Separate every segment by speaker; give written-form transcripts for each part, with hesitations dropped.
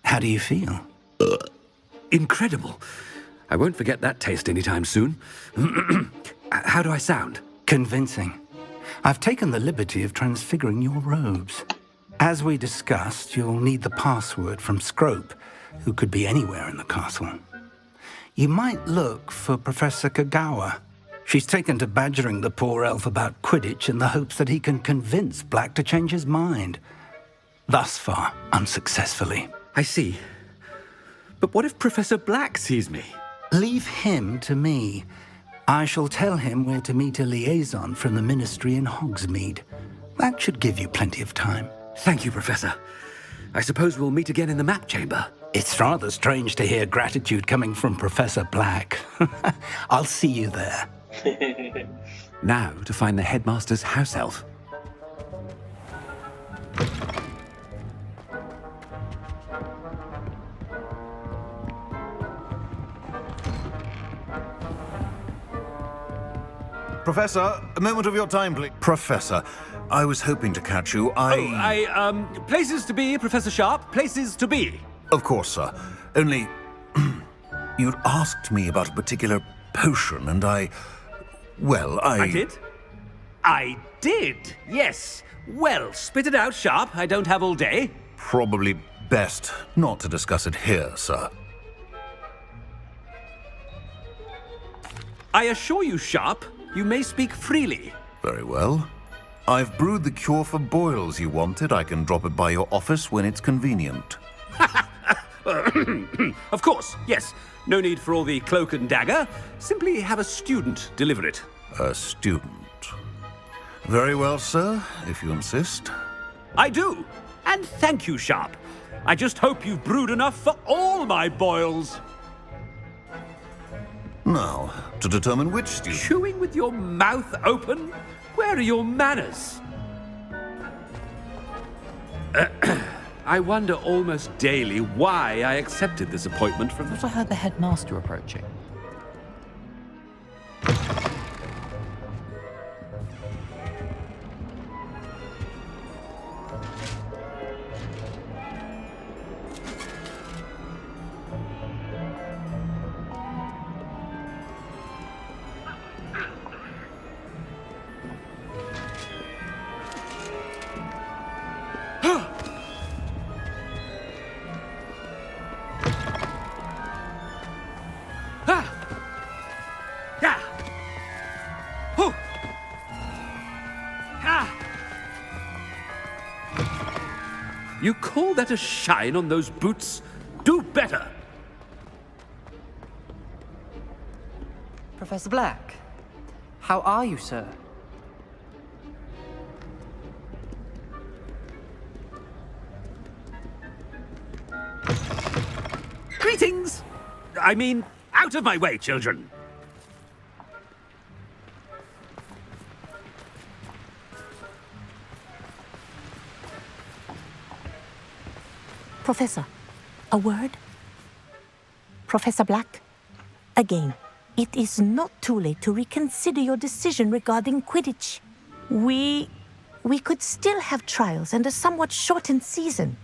Speaker 1: How do you feel?
Speaker 2: Incredible. I won't forget that taste anytime soon. How do I sound?
Speaker 1: Convincing. I've taken the liberty of transfiguring your robes. As we discussed, you'll need the password from Scrope, who could be anywhere in the castle. You might look for Professor Kagawa. She's taken to badgering the poor elf about Quidditch in the hopes that he can convince Black to change his mind. Thus far, unsuccessfully.
Speaker 2: I see. But what if Professor Black sees me?
Speaker 1: Leave him to me. I shall tell him where to meet a liaison from the Ministry in Hogsmeade. That should give you plenty of time.
Speaker 2: Thank you, Professor. I suppose we'll meet again in the map chamber.
Speaker 1: It's rather strange to hear gratitude coming from Professor Black. I'll see you there.
Speaker 2: Now to find the Headmaster's house elf.
Speaker 3: Professor, a moment of your time, please. Professor, I was hoping to catch you.
Speaker 2: Places to be, Professor Sharp. Places to be.
Speaker 3: Of course, sir. Only, you'd asked me about a particular potion, and I
Speaker 2: did? I did, yes. Well, spit it out, Sharp. I don't have all day.
Speaker 3: Probably best not to discuss it here, sir.
Speaker 2: I assure you, Sharp, you may speak freely.
Speaker 3: Very well. I've brewed the cure for boils you wanted. I can drop it by your office when it's convenient.
Speaker 2: Of course, yes. No need for all the cloak and dagger. Simply have a student deliver it.
Speaker 3: A student. Very well, sir, if you insist.
Speaker 2: I do. And thank you, Sharp. I just hope you've brewed enough for all my boils.
Speaker 3: Now, to determine which student...
Speaker 2: Chewing with your mouth open? Where are your manners? I wonder almost daily why I accepted this appointment from...
Speaker 4: I heard the Headmaster approaching.
Speaker 2: You call that a shine on those boots? Do better!
Speaker 4: Professor Black, how are you, sir?
Speaker 2: Greetings! I mean, out of my way, children!
Speaker 5: Professor, a word? Professor Black, again, it is not too late to reconsider your decision regarding Quidditch. We could still have trials and a somewhat shortened season.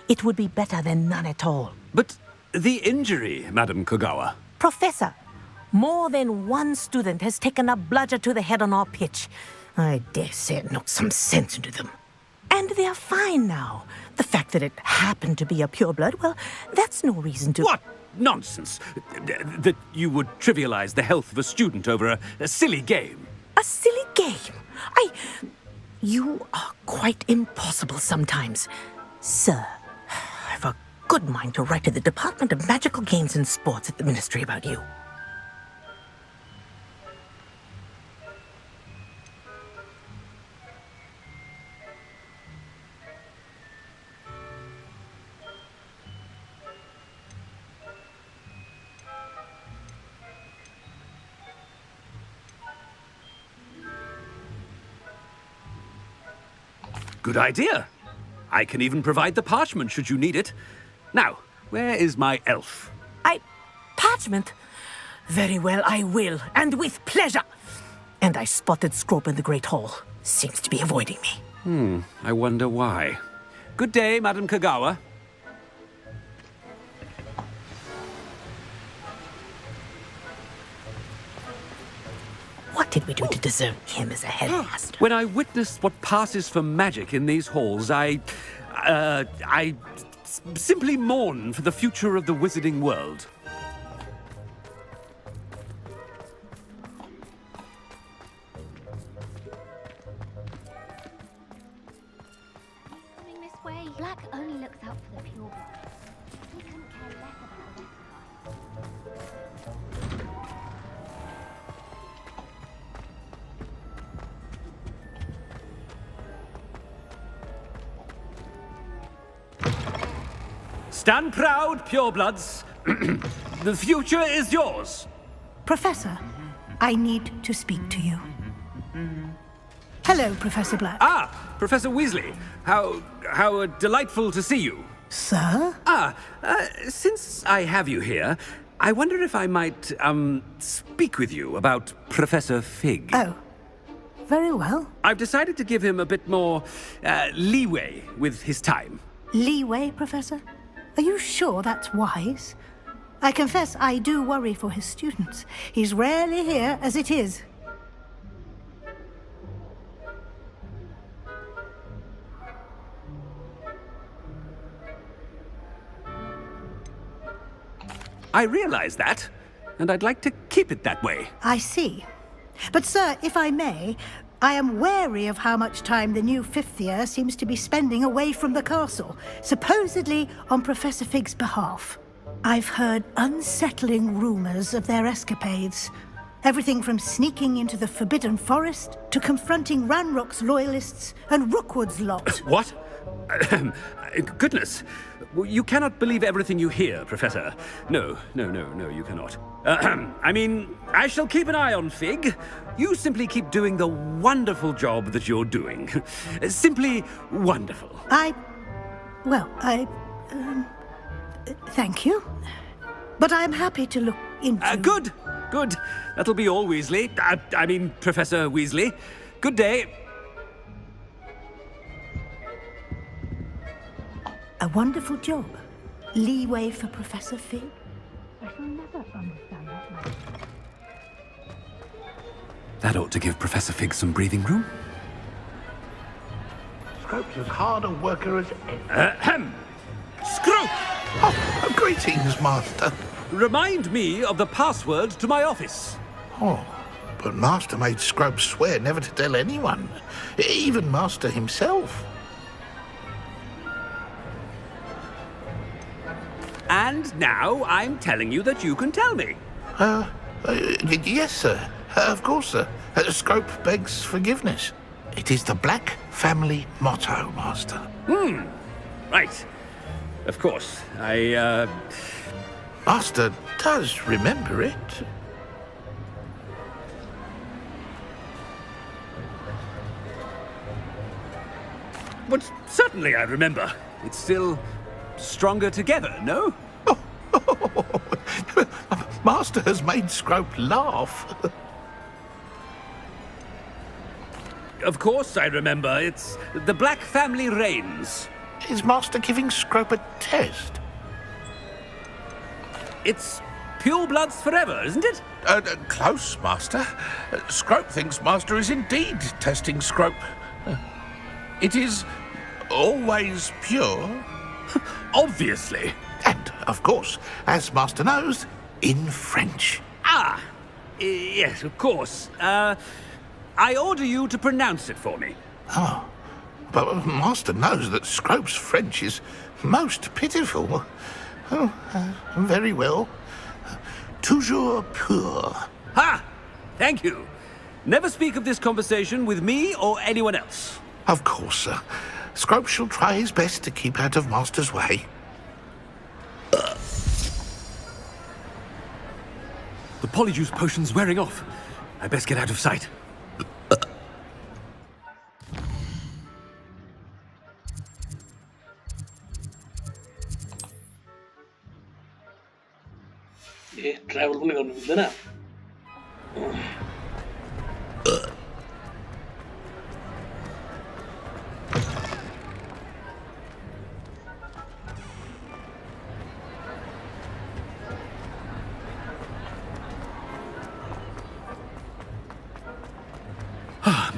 Speaker 5: It would be better than none at all.
Speaker 2: But the injury, Madam Kagawa.
Speaker 5: Professor, more than one student has taken a bludger to the head on our pitch. I dare say it knocked some sense into them. And they're fine now. The fact that it happened to be a pureblood, well, that's no reason to...
Speaker 2: What nonsense! That you would trivialize the health of a student over a silly game.
Speaker 5: A silly game? You are quite impossible sometimes. Sir, I've a good mind to write to the Department of Magical Games and Sports at the Ministry about you.
Speaker 2: Good idea. I can even provide the parchment should you need it. Now, where is my elf?
Speaker 5: Parchment? Very well, I will, and with pleasure. And I spotted Scrope in the Great Hall. Seems to be avoiding me.
Speaker 2: I wonder why. Good day, Madam Kagawa.
Speaker 5: What did we do to deserve him as a headmaster?
Speaker 2: When I witnessed what passes for magic in these halls, I simply mourn for the future of the wizarding world.
Speaker 6: Coming this way. Black only looks out for the purebloods. He couldn't care less about the rest of us.
Speaker 2: Stand proud, purebloods. The future is yours.
Speaker 7: Professor, I need to speak to you. Hello, Professor Black.
Speaker 2: Ah, Professor Weasley. How delightful to see you.
Speaker 7: Sir?
Speaker 2: Since I have you here, I wonder if I might, speak with you about Professor Fig.
Speaker 7: Oh, very well.
Speaker 2: I've decided to give him a bit more, leeway with his time.
Speaker 7: Leeway, Professor? Are you sure that's wise? I confess I do worry for his students. He's rarely here as it is.
Speaker 2: I realize that, and I'd like to keep it that way.
Speaker 7: I see. But, sir, if I may, I am wary of how much time the new fifth year seems to be spending away from the castle, supposedly on Professor Fig's behalf. I've heard unsettling rumors of their escapades. Everything from sneaking into the Forbidden Forest to confronting Ranrock's loyalists and Rookwood's lot.
Speaker 2: What? Goodness. You cannot believe everything you hear, Professor. No, you cannot. I mean, I shall keep an eye on Fig. You simply keep doing the wonderful job that you're doing. Simply wonderful.
Speaker 7: Thank you. But I'm happy to look into...
Speaker 2: Good. That'll be all, Weasley. I mean, Professor Weasley. Good day.
Speaker 7: A wonderful job. Leeway for Professor Fig. I shall never understand that man.
Speaker 2: That ought to give Professor Fig some breathing room.
Speaker 8: Scrope's as hard a worker as ever.
Speaker 2: Scrope!
Speaker 8: Oh, greetings, Master.
Speaker 2: Remind me of the password to my office.
Speaker 8: Oh, but Master made Scrope swear never to tell anyone, even Master himself.
Speaker 2: And now I'm telling you that you can tell me.
Speaker 8: Yes, sir. Of course, sir. Scrope begs forgiveness. It is the Black family motto, Master.
Speaker 2: Right. Of course.
Speaker 8: Master does remember it.
Speaker 2: But certainly I remember. It's still stronger together, no?
Speaker 8: Master has made Scrope laugh.
Speaker 2: Of course I remember. It's the Black family reigns.
Speaker 8: Is Master giving Scrope a test?
Speaker 2: It's purebloods forever, isn't it?
Speaker 8: Close, Master. Scrope thinks Master is indeed testing Scrope. It is always pure.
Speaker 2: Obviously.
Speaker 8: And, of course, as Master knows, in French.
Speaker 2: Yes, of course. I order you to pronounce it for me.
Speaker 8: Oh, but Master knows that Scrope's French is most pitiful. Oh, very well. Toujours pur.
Speaker 2: Ha! Thank you. Never speak of this conversation with me or anyone else.
Speaker 8: Of course, sir. Scrope shall try his best to keep out of Master's way.
Speaker 2: The polyjuice potion's wearing off. I best get out of sight.
Speaker 9: Travel ಕೊಲ್ಲಿಕೊಂಡು ಇದ್ದಾನೆ.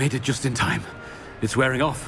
Speaker 2: Made it just in time. It's wearing off.